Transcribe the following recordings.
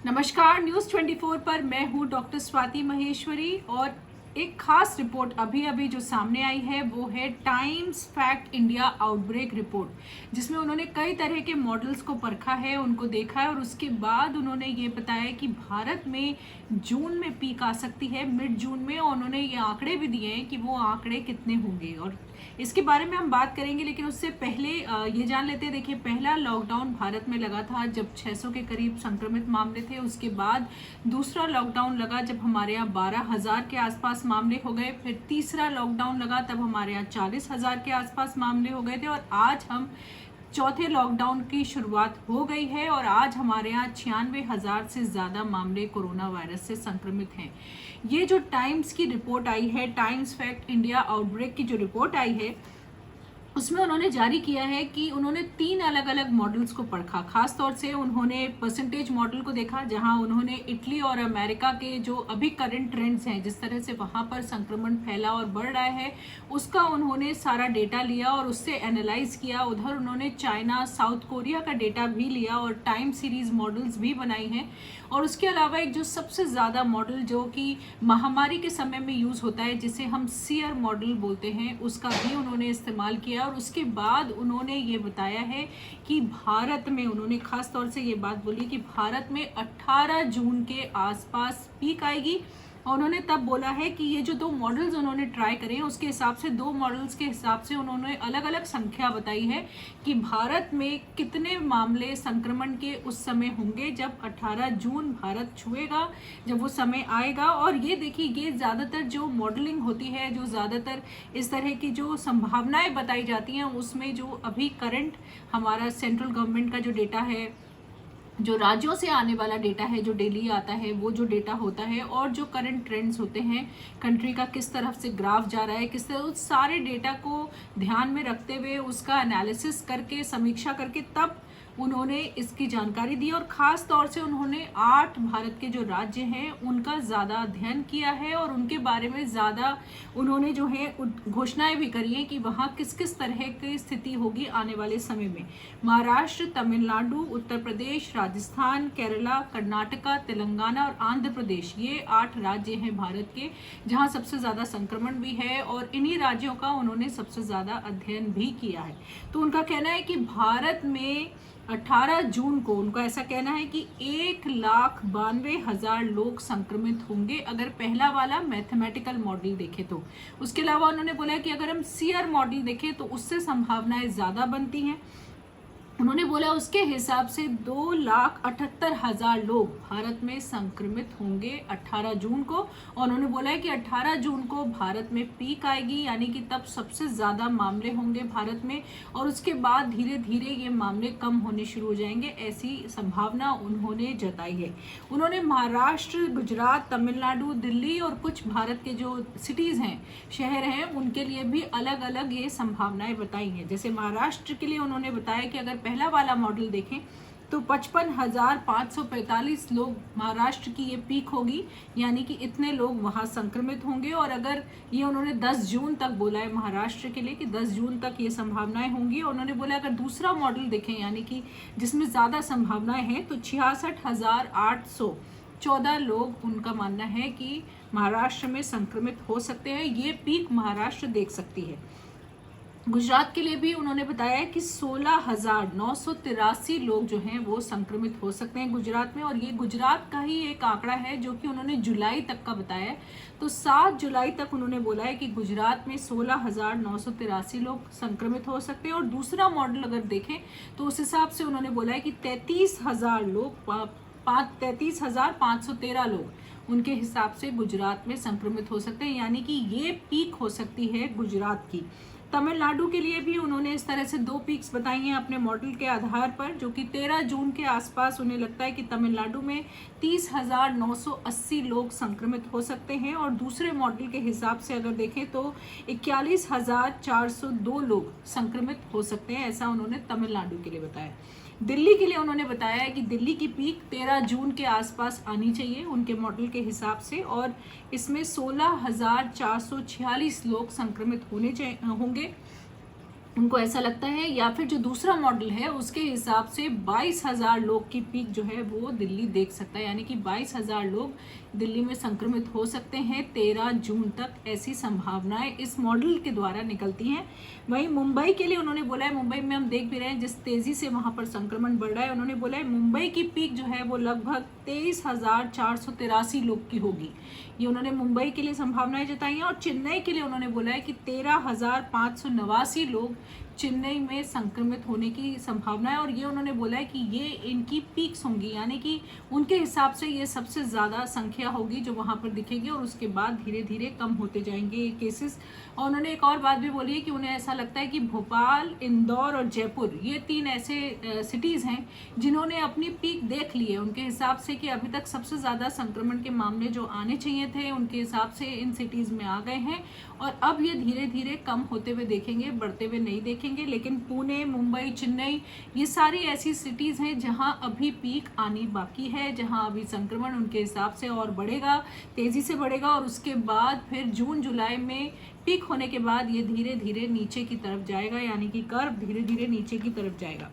नमस्कार। न्यूज़ 24 पर मैं हूं डॉक्टर स्वाति महेश्वरी और एक खास रिपोर्ट अभी अभी जो सामने आई है वो है times fact India outbreak report, जिसमें उन्होंने कई तरह के मॉडल्स को परखा है, उनको देखा है और उसके बाद उन्होंने ये बताया कि भारत में जून में पीक आ सकती है, मिड जून में। और उन्होंने ये आंकड़े भी दिए हैं कि वो आंकड़े कितने होंगे और इसके बारे में हम बात करेंगे। लेकिन उससे पहले ये जान लेते हैं। देखिए, पहला लॉकडाउन भारत में लगा था जब 600 के करीब संक्रमित मामले थे। उसके बाद दूसरा लॉकडाउन लगा जब हमारे यहाँ 12,000 के आसपास मामले हो गए। फिर तीसरा लॉकडाउन लगा तब हमारे यहाँ 40,000 के आसपास मामले हो गए थे और आज हम चौथे लॉकडाउन की शुरुआत हो गई है और आज हमारे यहाँ 96,000 से ज़्यादा मामले कोरोना वायरस से संक्रमित हैं। ये जो टाइम्स की रिपोर्ट आई है, टाइम्स फैक्ट इंडिया आउटब्रेक की जो रिपोर्ट आई है, उसमें उन्होंने जारी किया है कि उन्होंने 3 अलग अलग मॉडल्स को परखा। खास तौर से उन्होंने परसेंटेज मॉडल को देखा, जहां उन्होंने इटली और अमेरिका के जो अभी करंट ट्रेंड्स हैं, जिस तरह से वहां पर संक्रमण फैला और बढ़ रहा है, उसका उन्होंने सारा डेटा लिया और उससे एनालाइज किया। उधर उन्होंने चाइना, साउथ कोरिया का डेटा भी लिया और टाइम सीरीज मॉडल्स भी बनाई हैं। और उसके अलावा एक जो सबसे ज़्यादा मॉडल जो कि महामारी के समय में यूज़ होता है, जिसे हम सीयर मॉडल बोलते हैं, उसका भी उन्होंने इस्तेमाल किया। और उसके बाद उन्होंने ये बताया है कि भारत में, उन्होंने खास तौर से ये बात बोली कि भारत में 18 जून के आसपास पीक आएगी। और उन्होंने तब बोला है कि ये जो 2 मॉडल्स उन्होंने ट्राई करे, उसके हिसाब से 2 मॉडल्स के हिसाब से उन्होंने अलग अलग संख्या बताई है कि भारत में कितने मामले संक्रमण के उस समय होंगे जब 18 जून भारत छुएगा, जब वो समय आएगा। और ये देखिए, ये ज़्यादातर जो मॉडलिंग होती है, जो ज़्यादातर इस तरह की जो संभावनाएं बताई जाती हैं, उसमें जो अभी करंट हमारा सेंट्रल गवर्नमेंट का जो डेटा है, जो राज्यों से आने वाला डेटा है, जो डेली आता है, वो जो डेटा होता है, और जो करंट ट्रेंड्स होते हैं, कंट्री का किस तरफ से ग्राफ जा रहा है, किस तरह, उस सारे डेटा को ध्यान में रखते हुए उसका एनालिसिस करके, समीक्षा करके तब उन्होंने इसकी जानकारी दी। और ख़ास तौर से उन्होंने 8 भारत के जो राज्य हैं उनका ज़्यादा अध्ययन किया है और उनके बारे में ज़्यादा उन्होंने जो है घोषणाएं भी करी हैं कि वहाँ किस किस तरह की स्थिति होगी आने वाले समय में। महाराष्ट्र, तमिलनाडु, उत्तर प्रदेश, राजस्थान, केरला, कर्नाटका, तेलंगाना और आंध्र प्रदेश, ये 8 राज्य हैं भारत के जहाँ सबसे ज़्यादा संक्रमण भी है और इन्हीं राज्यों का उन्होंने सबसे ज़्यादा अध्ययन भी किया है। तो उनका कहना है कि भारत में 18 जून को, उनका ऐसा कहना है कि 1,92,000 लोग संक्रमित होंगे अगर पहला वाला मैथमेटिकल मॉडल देखें तो। उसके अलावा उन्होंने बोला कि अगर हम सीआर मॉडल देखें तो उससे संभावनाएं ज़्यादा बनती हैं। उन्होंने बोला उसके हिसाब से 2,78,000 लोग भारत में संक्रमित होंगे 18 जून को। और उन्होंने बोला है कि 18 जून को भारत में पीक आएगी, यानी कि तब सबसे ज़्यादा मामले होंगे भारत में और उसके बाद धीरे धीरे ये मामले कम होने शुरू हो जाएंगे, ऐसी संभावना उन्होंने जताई है। उन्होंने महाराष्ट्र, गुजरात, तमिलनाडु, दिल्ली और कुछ भारत के जो सिटीज़ हैं, शहर हैं, उनके लिए भी अलग अलग ये संभावनाएं बताई हैं। जैसे महाराष्ट्र के लिए उन्होंने बताया कि अगर पहला वाला मॉडल देखें तो 55,545 लोग महाराष्ट्र की ये पीक होगी, यानी कि इतने लोग वहाँ संक्रमित होंगे। और अगर ये उन्होंने 10 जून तक बोला है महाराष्ट्र के लिए कि 10 जून तक ये संभावनाएं होंगी। उन्होंने बोला अगर दूसरा मॉडल देखें, यानी कि जिसमें ज़्यादा संभावनाएं हैं, तो 66,814 लोग, उनका मानना है कि महाराष्ट्र में संक्रमित हो सकते हैं। ये पीक महाराष्ट्र देख सकती है। गुजरात के लिए भी उन्होंने बताया है कि 16,983 लोग जो हैं वो संक्रमित हो सकते हैं गुजरात में। और ये गुजरात का ही एक आंकड़ा है जो कि उन्होंने जुलाई तक का बताया है। तो 7 जुलाई तक उन्होंने बोला है कि गुजरात में 16,983 लोग संक्रमित हो सकते हैं। और दूसरा मॉडल अगर देखें तो उस हिसाब से उन्होंने बोला है कि 33,513 लोग उनके हिसाब से गुजरात में संक्रमित हो सकते हैं, यानी कि ये पीक हो सकती है गुजरात की। तमिलनाडु के लिए भी उन्होंने इस तरह से 2 पीक्स बताई हैं अपने मॉडल के आधार पर, जो कि 13 जून के आसपास उन्हें लगता है कि तमिलनाडु में 30,980 लोग संक्रमित हो सकते हैं। और दूसरे मॉडल के हिसाब से अगर देखें तो 41,402 लोग संक्रमित हो सकते हैं, ऐसा उन्होंने तमिलनाडु के लिए बताया। दिल्ली के लिए उन्होंने बताया है कि दिल्ली की पीक 13 जून के आसपास आनी चाहिए उनके मॉडल के हिसाब से, और इसमें 16,446 लोग संक्रमित होंगे। उनको ऐसा लगता है, या फिर जो दूसरा मॉडल है उसके हिसाब से 22,000 लोग की पीक जो है वो दिल्ली देख सकता है, यानी कि 22,000 लोग दिल्ली में संक्रमित हो सकते हैं 13 जून तक। ऐसी संभावनाएं इस मॉडल के द्वारा निकलती हैं। वहीं मुंबई के लिए उन्होंने बोला है, मुंबई में हम देख भी रहे हैं जिस तेजी से वहां पर संक्रमण बढ़ रहा है, उन्होंने बोला है मुंबई की पीक जो है वो लगभग 23,483 लोग की होगी। ये उन्होंने मुंबई के लिए संभावनाएं जताई हैं। और चेन्नई के लिए उन्होंने बोला है कि 13,589 लोग चेन्नई में संक्रमित होने की संभावना है, और ये उन्होंने बोला है कि ये इनकी पीक्स होंगी, यानी कि उनके हिसाब से ये सबसे ज़्यादा संख्या होगी जो वहाँ पर दिखेगी, और उसके बाद धीरे धीरे कम होते जाएंगे ये केसेस। और उन्होंने एक और बात भी बोली है कि उन्हें ऐसा लगता है कि भोपाल, इंदौर और जयपुर ये 3 ऐसे सिटीज़ हैं जिन्होंने अपनी पीक देख ली है। उनके हिसाब से कि अभी तक सबसे ज़्यादा संक्रमण के मामले जो आने चाहिए थे उनके हिसाब से इन सिटीज़ में आ गए हैं, और अब ये धीरे धीरे कम होते हुए देखेंगे, बढ़ते हुए नहीं देखेंगे। लेकिन पुणे, मुंबई, चेन्नई ये सारी ऐसी सिटीज़ हैं जहां अभी पीक आनी बाकी है, जहां अभी संक्रमण उनके हिसाब से और बढ़ेगा, तेज़ी से बढ़ेगा, और उसके बाद फिर जून जुलाई में पीक होने के बाद ये धीरे धीरे नीचे की तरफ जाएगा, यानी कि कर्व धीरे धीरे नीचे की तरफ जाएगा।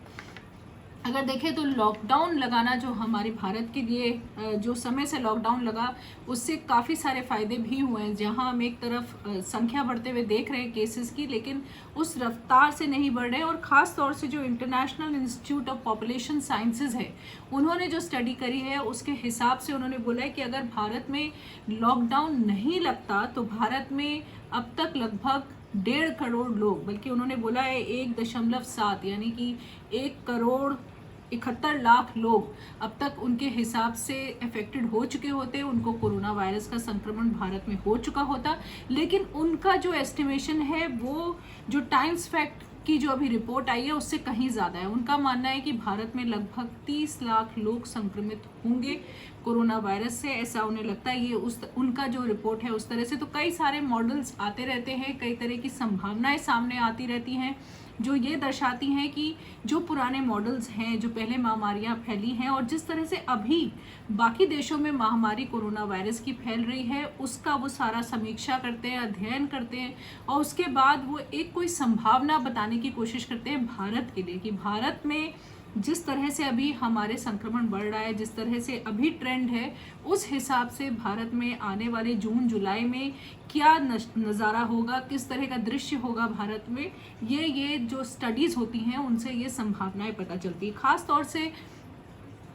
अगर देखें तो लॉकडाउन लगाना जो हमारे भारत के लिए जो समय से लॉकडाउन लगा उससे काफ़ी सारे फ़ायदे भी हुए हैं, जहां हम एक तरफ संख्या बढ़ते हुए देख रहे हैं केसेस की, लेकिन उस रफ्तार से नहीं बढ़ रहे हैं। और ख़ास तौर से जो international institute of population sciences है उन्होंने जो स्टडी करी है उसके हिसाब से उन्होंने बोला है कि अगर भारत में लॉकडाउन नहीं लगता तो भारत में अब तक लगभग 1.5 करोड़ लोग, बल्कि उन्होंने बोला है 1.7, यानी कि 1,71,00,000 लोग अब तक उनके हिसाब से अफेक्टेड हो चुके होते, उनको कोरोना वायरस का संक्रमण भारत में हो चुका होता। लेकिन उनका जो एस्टिमेशन है वो जो टाइम्स फैक्ट की जो अभी रिपोर्ट आई है उससे कहीं ज़्यादा है। उनका मानना है कि भारत में लगभग 30 लाख लोग संक्रमित होंगे कोरोना वायरस से, ऐसा उन्हें लगता है। ये उनका जो रिपोर्ट है उस तरह से। तो कई सारे मॉडल्स आते रहते हैं, कई तरह की संभावनाएं सामने आती रहती हैं जो ये दर्शाती हैं कि जो पुराने मॉडल्स हैं, जो पहले महामारियां फैली हैं और जिस तरह से अभी बाकी देशों में महामारी कोरोना वायरस की फैल रही है, उसका वो सारा समीक्षा करते हैं, अध्ययन करते हैं, और उसके बाद वो एक कोई संभावना बताने की कोशिश करते हैं भारत के लिए, कि भारत में जिस तरह से अभी हमारे संक्रमण बढ़ रहा है, जिस तरह से अभी ट्रेंड है, उस हिसाब से भारत में आने वाले जून जुलाई में क्या नज़ारा होगा, किस तरह का दृश्य होगा भारत में, ये जो स्टडीज़ होती हैं उनसे ये संभावनाएं पता चलती है। ख़ास तौर से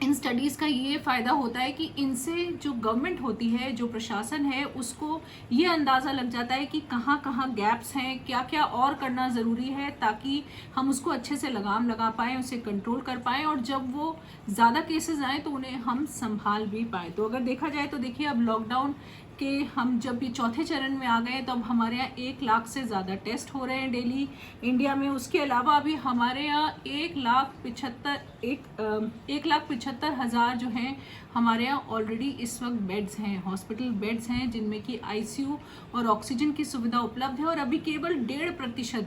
इन स्टडीज़ का ये फ़ायदा होता है कि इनसे जो गवर्नमेंट होती है, जो प्रशासन है, उसको ये अंदाज़ा लग जाता है कि कहाँ कहाँ गैप्स हैं, क्या क्या और करना ज़रूरी है, ताकि हम उसको अच्छे से लगाम लगा पाएँ, उसे कंट्रोल कर पाएँ, और जब वो ज़्यादा केसेस आएँ तो उन्हें हम संभाल भी पाएँ। तो अगर देखा जाए तो देखिए, अब लॉकडाउन कि हम जब भी चौथे चरण में आ गए तो अब हमारे यहाँ 1 लाख से ज़्यादा टेस्ट हो रहे हैं डेली इंडिया में। उसके अलावा अभी हमारे यहाँ 1,75,000 जो हैं हमारे यहाँ ऑलरेडी इस वक्त बेड्स हैं, हॉस्पिटल बेड्स हैं, जिनमें कि आईसीयू और ऑक्सीजन की सुविधा उपलब्ध है, और अभी केवल 1.5%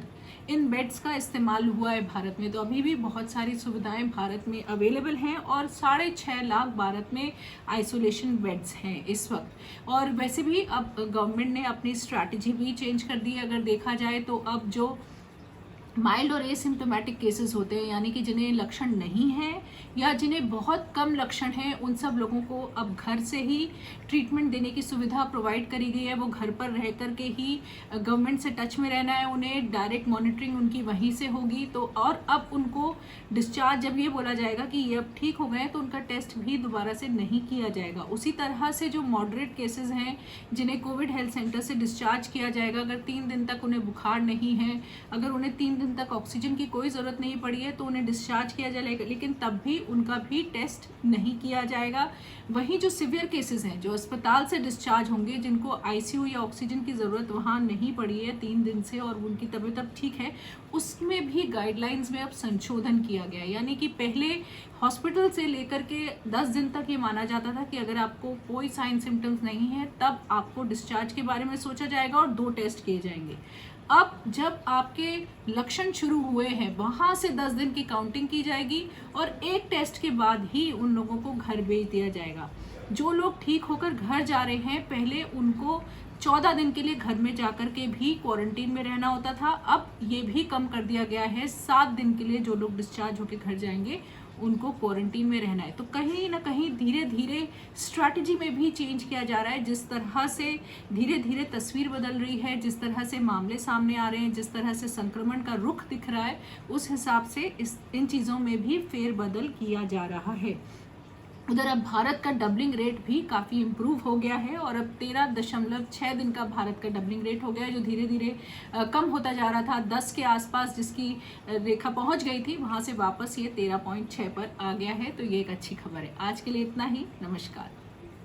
इन बेड्स का इस्तेमाल हुआ है भारत में। तो अभी भी बहुत सारी सुविधाएं भारत में अवेलेबल हैं, और 6.5 लाख भारत में आइसोलेशन बेड्स हैं इस वक्त। और वैसे भी अब गवर्नमेंट ने अपनी स्ट्रैटेजी भी चेंज कर दी है। अगर देखा जाए तो अब जो माइल्ड और एसिम्टोमेटिक केसेस होते हैं, यानी कि जिन्हें लक्षण नहीं है या जिन्हें बहुत कम लक्षण हैं, उन सब लोगों को अब घर से ही ट्रीटमेंट देने की सुविधा प्रोवाइड करी गई है। वो घर पर रह कर के ही गवर्नमेंट से टच में रहना है, उन्हें डायरेक्ट मॉनिटरिंग उनकी वहीं से होगी। तो और अब उनको डिस्चार्ज जब ये बोला जाएगा कि ये अब ठीक हो गए तो उनका टेस्ट भी दोबारा से नहीं किया जाएगा। उसी तरह से जो मॉडरेट केसेस हैं, जिन्हें कोविड हेल्थ सेंटर से डिस्चार्ज किया जाएगा, अगर 3 दिन तक उन्हें बुखार नहीं है, अगर उन्हें 3 दिन तक ऑक्सीजन की कोई ज़रूरत नहीं पड़ी है, तो उन्हें डिस्चार्ज किया जाएगा, लेकिन तब भी उनका भी टेस्ट नहीं किया जाएगा। वहीं जो सिवियर केसेस हैं, जो अस्पताल से डिस्चार्ज होंगे, जिनको आईसीयू या ऑक्सीजन की ज़रूरत वहाँ नहीं पड़ी है 3 दिन से और उनकी तबीयत अब ठीक है, उसमें भी गाइडलाइंस में अब संशोधन किया गया है। यानी कि पहले हॉस्पिटल से लेकर के 10 दिन तक ये माना जाता था कि अगर आपको कोई साइन सिम्टम्स नहीं है तब आपको डिस्चार्ज के बारे में सोचा जाएगा और 2 टेस्ट किए जाएंगे। अब जब आपके लक्षण शुरू हुए हैं वहाँ से 10 दिन की काउंटिंग की जाएगी और एक टेस्ट के बाद ही उन लोगों को घर भेज दिया जाएगा। जो लोग ठीक होकर घर जा रहे हैं पहले उनको 14 दिन के लिए घर में जाकर के भी क्वारंटीन में रहना होता था, अब ये भी कम कर दिया गया है। 7 दिन के लिए जो लोग डिस्चार्ज होकर घर जाएंगे उनको क्वारंटीन में रहना है। तो कहीं ना कहीं धीरे धीरे स्ट्रैटेजी में भी चेंज किया जा रहा है। जिस तरह से धीरे धीरे तस्वीर बदल रही है, जिस तरह से मामले सामने आ रहे हैं, जिस तरह से संक्रमण का रुख दिख रहा है, उस हिसाब से इन चीज़ों में भी फेरबदल किया जा रहा है। उधर अब भारत का डबलिंग रेट भी काफ़ी इम्प्रूव हो गया है और अब 13.6 दिन का भारत का डबलिंग रेट हो गया है, जो धीरे धीरे कम होता जा रहा था। 10 के आसपास जिसकी रेखा पहुंच गई थी वहां से वापस ये 13.6 पर आ गया है। तो ये एक अच्छी खबर है। आज के लिए इतना ही। नमस्कार।